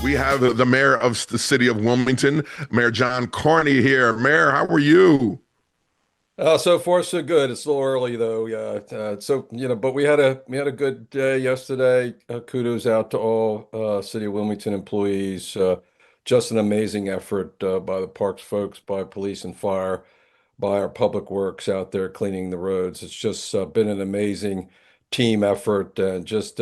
We have the mayor of the city of Wilmington, Mayor John Carney here. Mayor, how are you? So far so good. It's a little early though. Yeah. But we had a good day yesterday. Kudos out to all City of Wilmington employees. Just an amazing effort by the parks folks, by police and fire, by our public works out there cleaning the roads. It's just been an amazing team effort, and just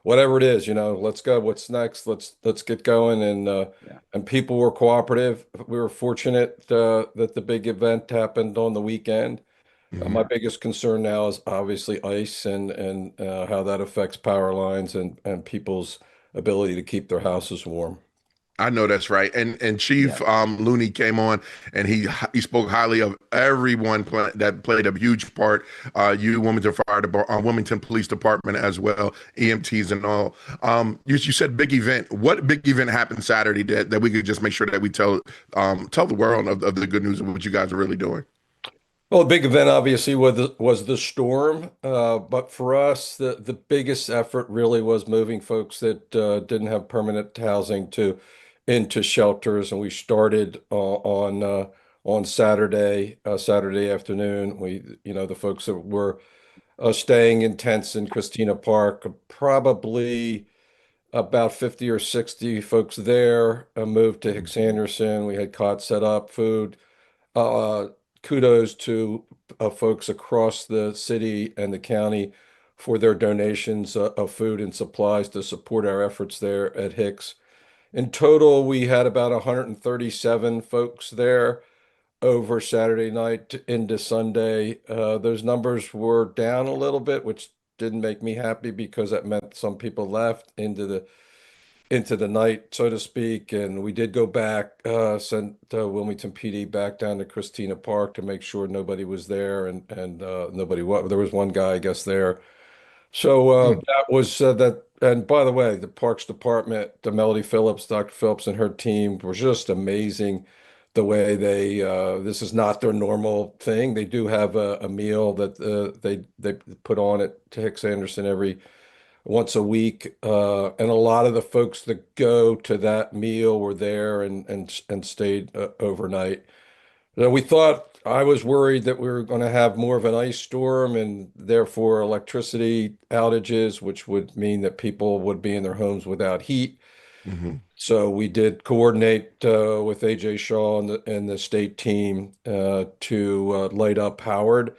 whatever it is, let's go. What's next? Let's get going. And people were cooperative. We were fortunate that the big event happened on the weekend. My Mhm. biggest concern now is obviously ice and how that affects power lines and people's ability to keep their houses warm. I know that's right. And Yeah. Chief Looney came on and he spoke highly of everyone that played a huge part. You, Wilmington Fire Department, Wilmington Police Department as well, EMTs and all. You said big event. What big event happened Saturday that we could just make sure that we tell the world of the good news of what you guys are really doing? Well, the big event obviously was the storm, but for us, the biggest effort really was moving folks that didn't have permanent housing to into shelters, and we started on Saturday afternoon. The folks that were staying in tents in Christina Park, probably about 50 or 60 folks there, moved to Hicks Anderson. We had cots set up, food. Uh, Kudos to folks across the city and the county for their donations of food and supplies to support our efforts there at Hicks. In total, we had about 137 folks there over Saturday night into Sunday. Those numbers were down a little bit, which didn't make me happy because that meant some people left into the night, so to speak. And we did go back, sent Wilmington PD back down to Christina Park to make sure nobody was there, and nobody was. There was one guy, I guess, there. So that was that. And by the way, the Parks Department, the Melody Phillips, Dr. Phillips, and her team were just amazing. The way this is not their normal thing. They do have a meal that they put on at Hicks Anderson every once a week, and a lot of the folks that go to that meal were there and stayed overnight. We thought I was worried that we were going to have more of an ice storm and therefore electricity outages, which would mean that people would be in their homes without heat. Mhm. So we did coordinate with AJ Shaw and the state team to light up Howard.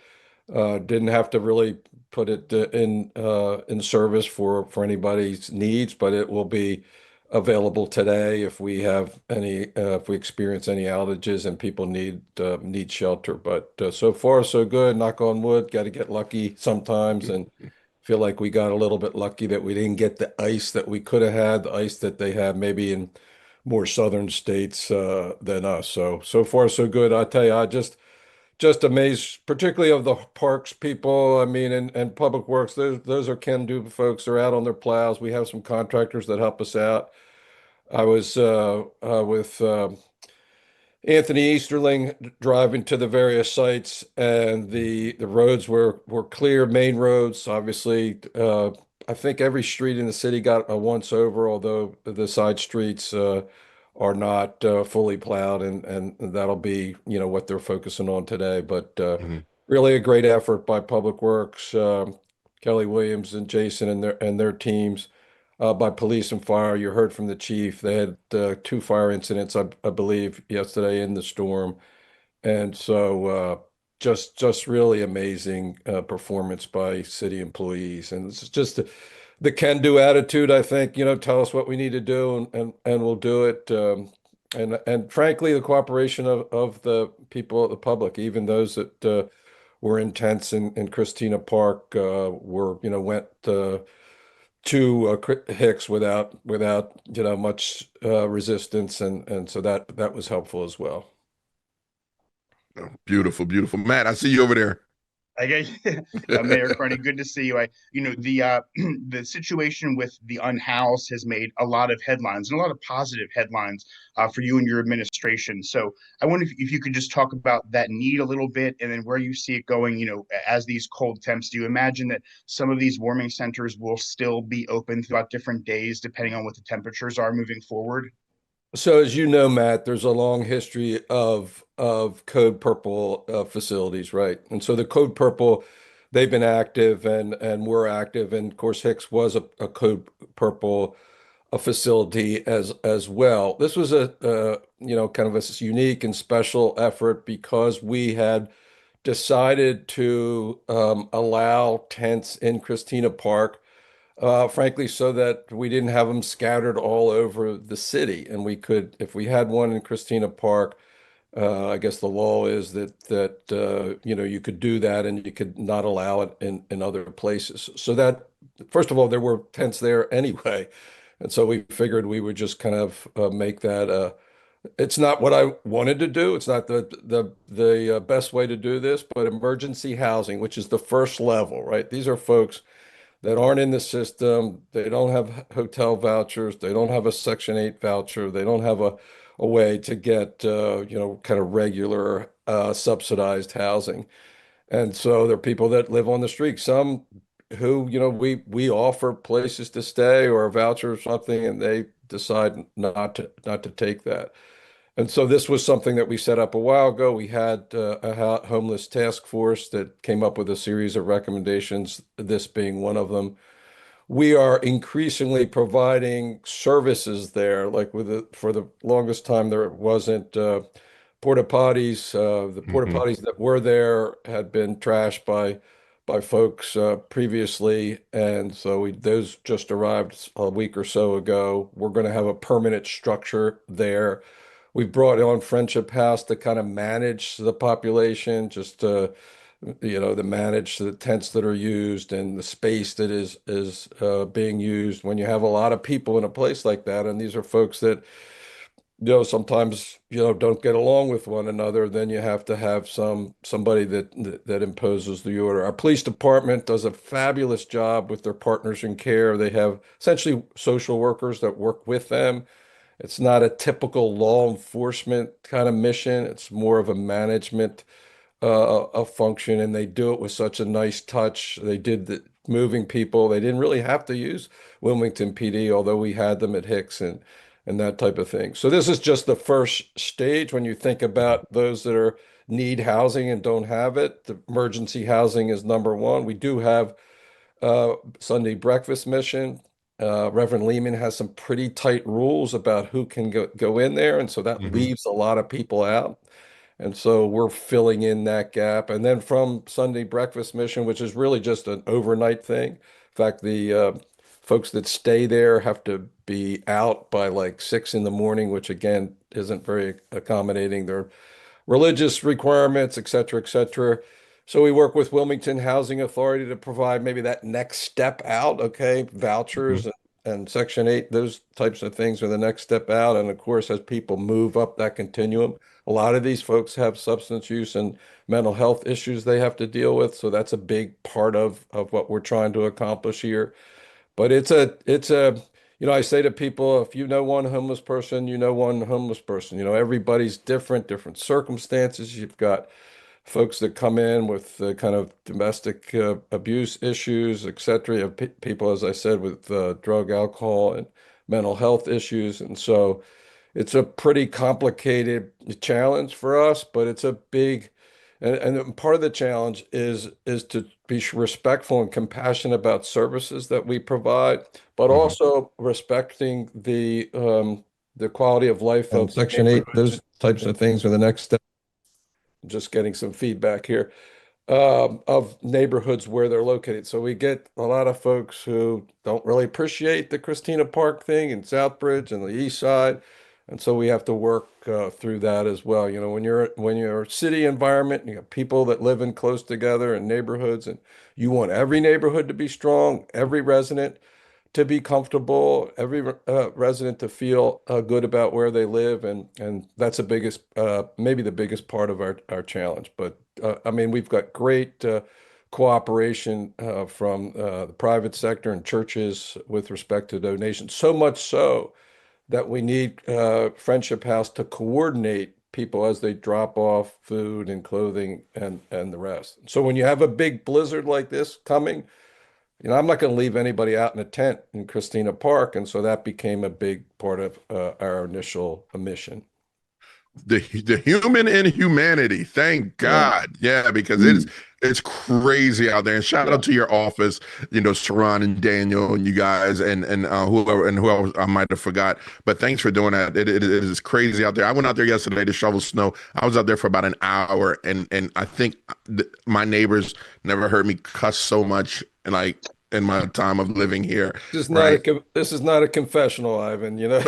Didn't have to really put it in service for anybody's needs, but it will be available today if we have any if we experience any outages and people need shelter. But so far so good. Knock on wood. Got to get lucky sometimes, and feel like we got a little bit lucky that we didn't get the ice that we could have had, the ice that they have maybe in more southern states than us. So far so good. I tell you, I just amazed, particularly of the parks people. I mean, and public works. Those are can-do folks. They're out on their plows. We have some contractors that help us out. I was with Anthony Easterling driving to the various sites, and the roads were clear, main roads. Obviously, I think every street in the city got a once over, although the side streets are not fully plowed, and that'll be what they're focusing on today. But Mhm. really a great effort by Public Works, Kelly Williams and Jason and their teams, by police and fire. You heard from the chief. They had two fire incidents, I believe, yesterday in the storm, and so just really amazing performance by city employees. And it's just the can-do attitude. I think, tell us what we need to do, and we'll do it. And frankly, the cooperation of the people, the public, even those that were intense in Christina Park, went to Hicks without much resistance, and so that was helpful as well. Oh, beautiful, beautiful. Matt, I see you over there. I guess, Mayor Carney, good to see you. The the situation with the unhoused has made a lot of headlines and a lot of positive headlines for you and your administration. So I wonder if you could just talk about that need a little bit, and then where you see it going. As these cold temps, do you imagine that some of these warming centers will still be open throughout different days, depending on what the temperatures are moving forward? So as you know, Matt, there's a long history of Code Purple facilities, right? And so the Code Purple, they've been active and we're active, and of course Hicks was a Code Purple a facility as well. This was a kind of a unique and special effort because we had decided to allow tents in Christina Park, frankly, so that we didn't have them scattered all over the city. And we could, if we had one in Christina Park, I guess the law is that you could do that and you could not allow it in other places. So that, first of all, there were tents there anyway. And so we figured we would just kind of make that it's not what I wanted to do. It's not the best way to do this, but emergency housing, which is the first level, right? These are folks that aren't in the system. They don't have hotel vouchers. They don't have a Section 8 voucher. They don't have a way to get, kind of regular subsidized housing. And so there are people that live on the street. Some who, we offer places to stay or a voucher or something, and they decide not to take that. And so this was something that we set up a while ago. We had a homeless task force that came up with a series of recommendations, this being one of them. We are increasingly providing services there, like for the longest time there wasn't porta potties. The porta Hmm. potties that were there had been trashed by folks previously, and so those just arrived a week or so ago. We're going to have a permanent structure there. We brought on Friendship House to kind of manage the population, just to manage the tents that are used and the space that is being used. When you have a lot of people in a place like that, and these are folks that sometimes don't get along with one another, then you have to have somebody that imposes the order. Our police department does a fabulous job with their partners in care. They have essentially social workers that work with them. It's not a typical law enforcement kind of mission. It's more of a management a function, and they do it with such a nice touch. They did the moving people. They didn't really have to use Wilmington PD, although we had them at Hicks and that type of thing. So this is just the first stage when you think about those that need housing and don't have it. The emergency housing is number one. We do have Sunday breakfast mission. Reverend Lehman has some pretty tight rules about who can go in there, and so that Hmm. leaves a lot of people out. And so we're filling in that gap. And then from Sunday breakfast mission, which is really just an overnight thing. In fact, the folks that stay there have to be out by like 6 in the morning, which again isn't very accommodating. Their religious requirements, et cetera, et cetera. So we work with Wilmington Housing Authority to provide maybe that next step out, okay, vouchers and Section 8, those types of things are the next step out. And of course, as people move up that continuum, a lot of these folks have substance use and mental health issues they have to deal with. So that's a big part of what we're trying to accomplish here. But I say to people, if you know one homeless person, you know one homeless person. Everybody's different circumstances. You've got folks that come in with kind of domestic abuse issues, et cetera. You have people, as I said, with drug, alcohol, and mental health issues. And so it's a pretty complicated challenge for us, but it's a big, and part of the challenge is to be respectful and compassionate about services that we provide, but Hmm. also respecting the quality of life of Section 8, those types of things are the next step. Just getting some feedback here of neighborhoods where they're located. So we get a lot of folks who don't really appreciate the Christina Park thing in Southbridge and the East Side, and so we have to work through that as well. When you're a city environment, you have people that live in close together in neighborhoods, and you want every neighborhood to be strong, every resident to be comfortable, every resident to feel good about where they live, and that's the biggest, maybe the biggest part of our challenge. But I mean, we've got great cooperation from the private sector and churches with respect to donations. So much so that we need Friendship House to coordinate people as they drop off food and clothing and the rest. So when you have a big blizzard like this coming, I'm not going to leave anybody out in a tent in Christina Park, and so that became a big part of our initial mission. The human in humanity, thank Yeah. God. Yeah, because Mm. it's crazy out there. And shout Yeah. out to your office, Saran and Daniel and you guys and whoever I might have forgot. But thanks for doing that. It is crazy out there. I went out there yesterday to shovel snow. I was out there for about an hour, and I think my neighbors never heard me cuss so much in my time of living here. Right. This is not a confessional, Ivan, My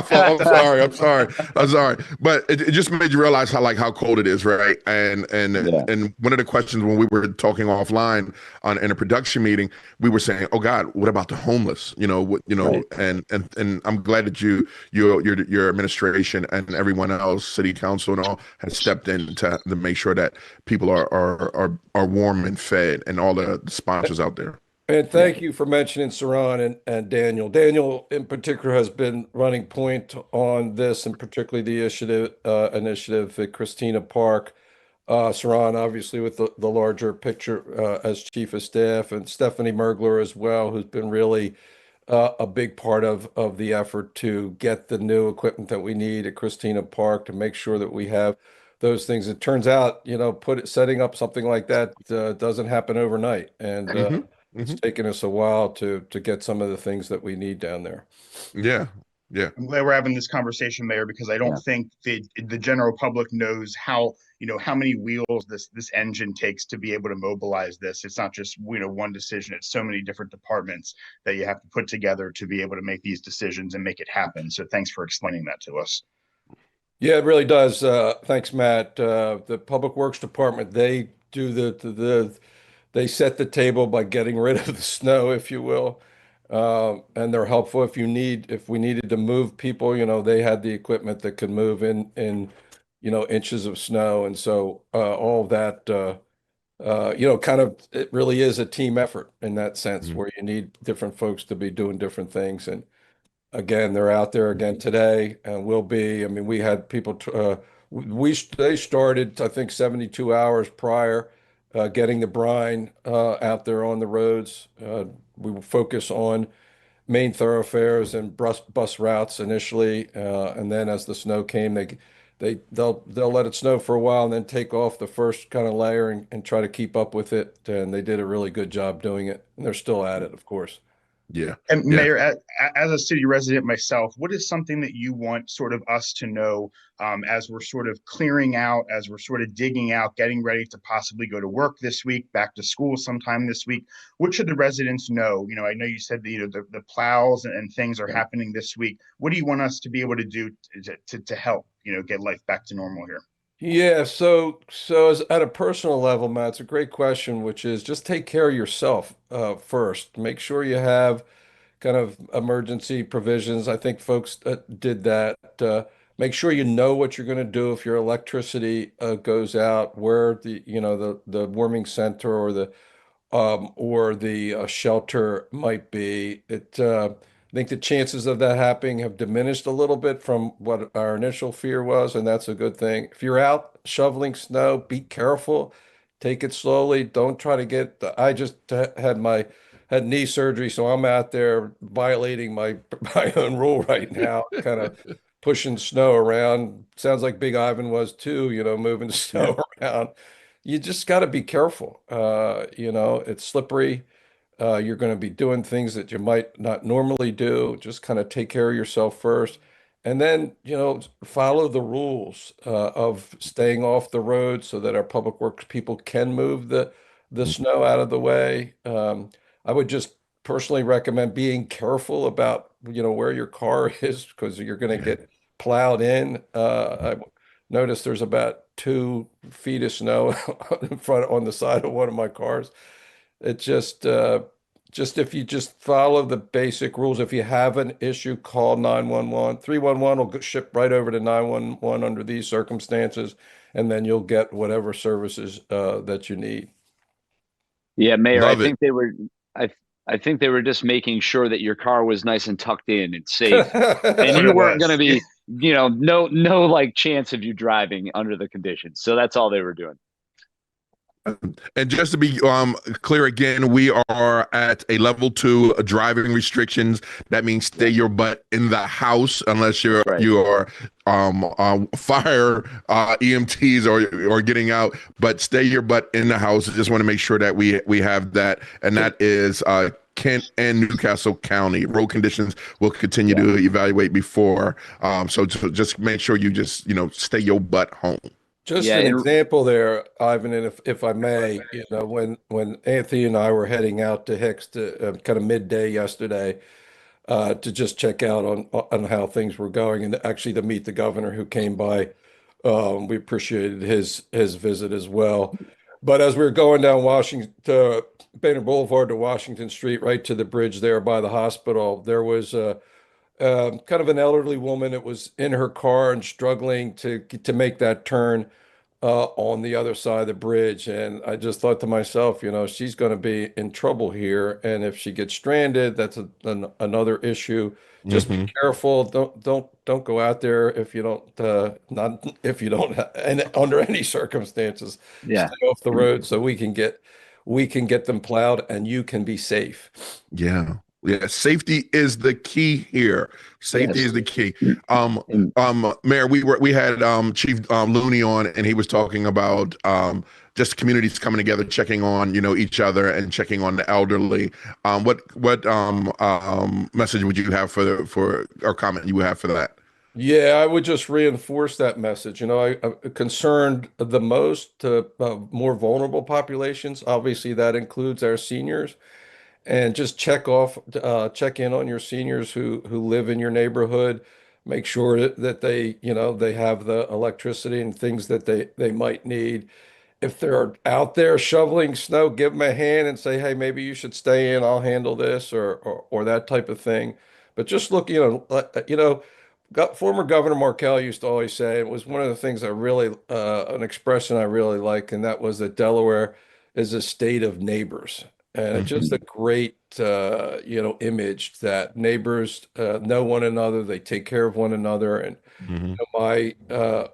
fault. I'm sorry. But it just made you realize how cold it is, right? Yeah. And one of the questions when we were talking offline in a production meeting, we were saying, "Oh God, what about the homeless?" Right. And I'm glad that your administration and everyone else, city council and all, has stepped in to make sure that people are warm and fed, and all the sponsors out there. And thank you for mentioning Saran and Daniel. Daniel, in particular, has been running point on this, and particularly the initiative at Christina Park. Saran, obviously, with the larger picture as chief of staff, and Stephanie Mergler as well, who's been really a big part of the effort to get the new equipment that we need at Christina Park to make sure that we have those things. It turns out, setting up something like that doesn't happen overnight, and Hmm. it's Hmm. taken us a while to get some of the things that we need down there. Yeah. Yeah. I'm glad we're having this conversation, Mayor, because I don't Yeah. think the general public knows how many wheels this engine takes to be able to mobilize this. It's not just one decision. It's so many different departments that you have to put together to be able to make these decisions and make it happen. So thanks for explaining that to us. Yeah, it really does. Thanks, Matt. The Public Works Department, they do they set the table by getting rid of the snow, if you will. And they're helpful if we needed to move people, they had the equipment that could move in inches of snow. And so all of that, kind of, it really is a team effort in that sense, Mhm. where you need different folks to be doing different things. And again, they're out there again today and will be. I mean, we had people, they started, I think, 72 hours prior, getting the brine out there on the roads. We will focus on main thoroughfares and bus routes initially, and then as the snow came, they'll let it snow for a while and then take off the first kind of layer and try to keep up with it. And they did a really good job doing it, and they're still at it, of course. Yeah. And Yeah. Mayor, as a city resident myself, what is something that you want sort of us to know as we're sort of clearing out, as we're sort of digging out, getting ready to possibly go to work this week, back to school sometime this week? What should the residents know? I know you said that the plows and things are happening this week. What do you want us to be able to do to help get life back to normal here? Yeah, so as at a personal level, Matt, it's a great question, which is just take care of yourself first. Make sure you have kind of emergency provisions. I think folks did that. Make sure you know what you're going to do if your electricity goes out, where the warming center or the shelter might be. I think the chances of that happening have diminished a little bit from what our initial fear was, and that's a good thing. If you're out shoveling snow, be careful. Take it slowly. Don't try to get. I just had knee surgery, so I'm out there violating my my own rule right now, kind of pushing snow around. Sounds like Big Ivan was too, moving Yeah. snow around. You just got to be careful. It's slippery. You're going to be doing things that you might not normally do. Just kind of take care of yourself first. And then, follow the rules of staying off the road so that our public works people can move the snow out of the way. I would just personally recommend being careful about, where your car is because you're going to Yeah. get plowed in. I noticed there's about 2 feet of snow in front on the side of one of my cars. It just if you just follow the basic rules, if you have an issue, call 911. 311 will ship right over to 911 under these circumstances, and then you'll get whatever services that you need. Yeah, Mayor, Love it. I I think they were just making sure that your car was nice and tucked in and safe. That's And what you it weren't going to was. be, no like chance of you driving under the conditions. So that's all they were doing. And just to be clear again, we are at a level 2 driving restrictions. That means stay your butt in the house unless Right. you are fire EMTs or getting out, but stay your butt in the house. I just want to make sure that we have that, and that is Kent and Newcastle County. Road conditions will continue to evaluate before. So just make sure you just stay your butt home. Just Yeah. an And example there, Ivan, and if I may, when Anthony and I were heading out to Hicks to kind of midday yesterday to just check out on how things were going, and actually to meet the governor who came by. We appreciated his visit as well. But as we were going down Washington Banner Boulevard to Washington Street, right to the bridge there by the hospital, there was kind of an elderly woman that was in her car and struggling to make that turn on the other side of the bridge. And I just thought to myself, she's going to be in trouble here. And if she gets stranded, that's another issue. Just be Hmm. careful. Don't go out there if you don't not if you don't and under any circumstances, yeah. stay off the road so we can get them plowed and you can be safe. Yeah. Yeah. Safety is the key here. Safety Yes. is the key. And Mayor, we had Chief Looney on, and he was talking about just communities coming together, checking on each other and checking on the elderly. What message would you have for or comment you would have for that? Yeah, I would just reinforce that message. I'm concerned the most to more vulnerable populations. Obviously, that includes our seniors. And just check in on your seniors who live in your neighborhood. Make sure that they have the electricity and things that they might need. If they're out there shoveling snow, give them a hand and say, hey, maybe you should stay in. I'll handle this or that type of thing. But just look, former Governor Markell used to always say, it was one of the things I really, an expression I really like, and that was that Delaware is a state of neighbors. And it's just a great, image that neighbors know one another, they take care of one another. And Hmm.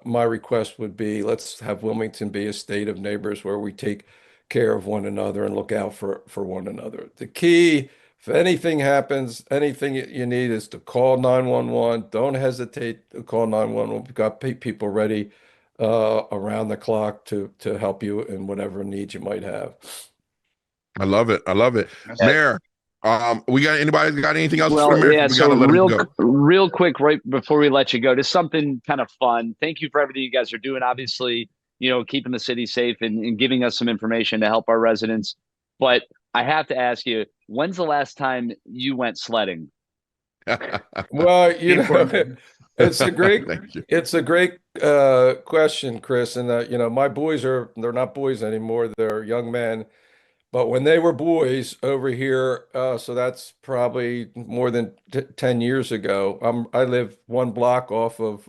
my request would be, let's have Wilmington be a state of neighbors where we take care of one another and look out for one another. The key, if anything happens, anything you need is to call 911. Don't hesitate to call 911. We've got people ready around the clock to help you in whatever needs you might have. I love it. I love it. That's uh, Mayor, anybody got anything else for well, the mayor? yeah. We So gotta let him go. real quick, right before we let you go, just something kind of fun. Thank you for everything you guys are doing. Obviously, keeping the city safe and giving us some information to help our residents. But I have to ask you, when's the last time you went sledding? Well, important. it's a great Thank you. it's a great question, Chris. And my boys they're not boys anymore. They're young men. But when they were boys over here, so that's probably more than 10 years ago. I live one block off of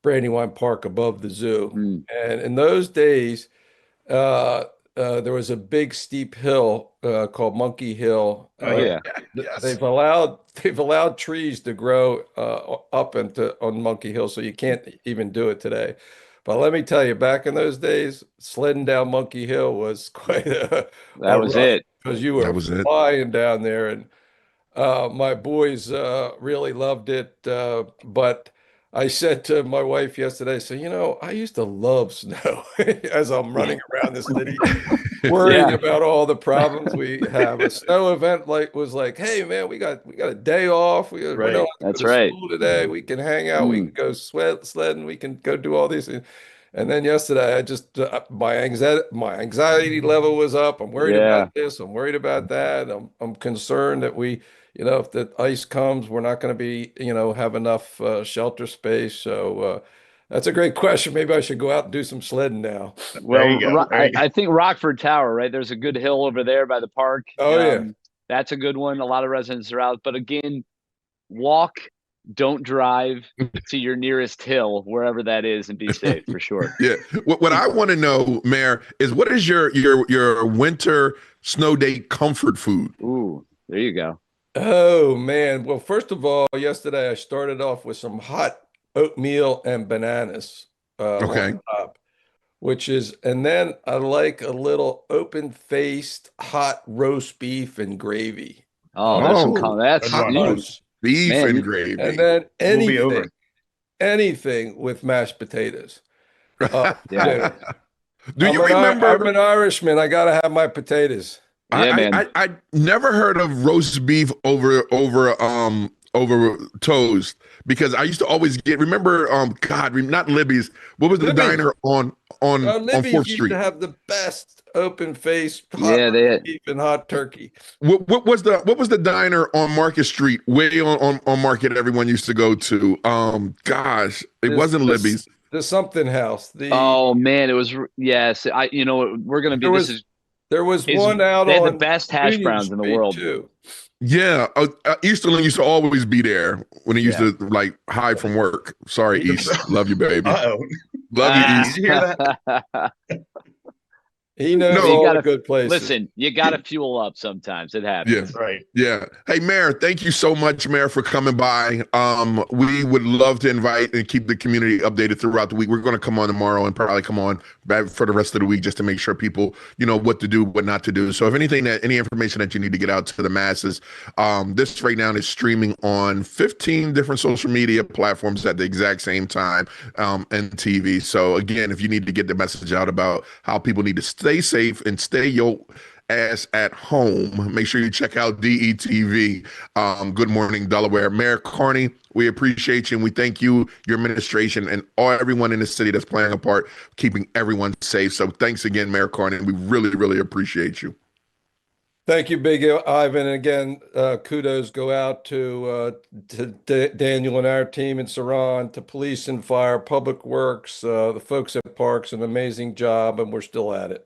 Brandywine Park above the zoo. Mm. And in those days, uh, there was a big steep hill called Monkey Hill. Oh Oh yeah. yeah. Yes. They've allowed trees to grow up into on Monkey Hill, so you can't even do it today. But let me tell you, back in those days, sledding down Monkey Hill was quite That a was rush it. because you That were was it. flying down there, and my boys really loved it. But I said to my wife yesterday, so I used to love snow as I'm running around the city worrying Yeah. about all the problems we have. A snow event was like, hey man, we got a day off. We don't Right. have to That's go to right. school today. We can hang out. We Mm. can go sledding. We can go do all these things. And then yesterday, I just my anxiety level was up. I'm worried about Yeah. this. I'm worried about that. I'm concerned that if the ice comes, we're not going to be have enough shelter space. So that's a great question. Maybe I should go out and do some sledding now. There Well, you go. There you go. I think Rockford Tower, right? There's a good hill over there by the park. Oh yeah. That's a good one. A lot of residents are out. But again, walk don't drive to your nearest hill, wherever that is, and be safe for sure. Yeah. What I want to know, Mayor, is what is your winter snow day comfort food? Ooh, there you go. Oh man. Well, first of all, yesterday I started off with some hot oatmeal and bananas Okay. on top, and then I like a little open-faced hot roast beef and gravy. Oh, Oh, that's good one. roast beef Man, and you- gravy. And then We'll be over. anything with mashed potatoes. Yeah. Dude, Do you I'm remember? an Irishman. I gotta have my potatoes. Yeah, man. I never heard of roast beef over toast because I used to always get remember God not Libby's, what was the Libby's. diner on Libby's 4th used to Street? have the best open-faced hot Yeah, roast beef and hot turkey. What was the diner on Market Street way on Market everyone used to go to? Gosh, it wasn't Libby's. The something house. Oh man, it was yes. We're gonna be. There was Is one out they had the on best hash Union browns in the Street world. too. Yeah, Easterling used to always be there when he used Yeah. to like hide from work. Sorry, East, love you, baby. Uh-oh. Love you, Did East. you hear that? He knows No. You all gotta the good places. listen. You gotta fuel up sometimes. It happens. Yeah. Right. Yeah. Hey, Mayor, thank you so much, Mayor, for coming by. We would love to invite and keep the community updated throughout the week. We're going to come on tomorrow and probably come on back for the rest of the week just to make sure people, what to do, what not to do. So if any information that you need to get out to the masses, this right now is streaming on 15 different social media platforms at the exact same time, and TV. So again, if you need to get the message out about how people need to stay safe and stay your ass at home, make sure you check out DETV, Good Morning Delaware. Mayor Carney, we appreciate you and we thank you, your administration, and everyone in the city that's playing a part, keeping everyone safe. So thanks again, Mayor Carney, and we really, really appreciate you. Thank you, Big Ivan. And again, kudos go out to Daniel and our team in Saran, to police and fire, public works, the folks at Parks, an amazing job, and we're still at it.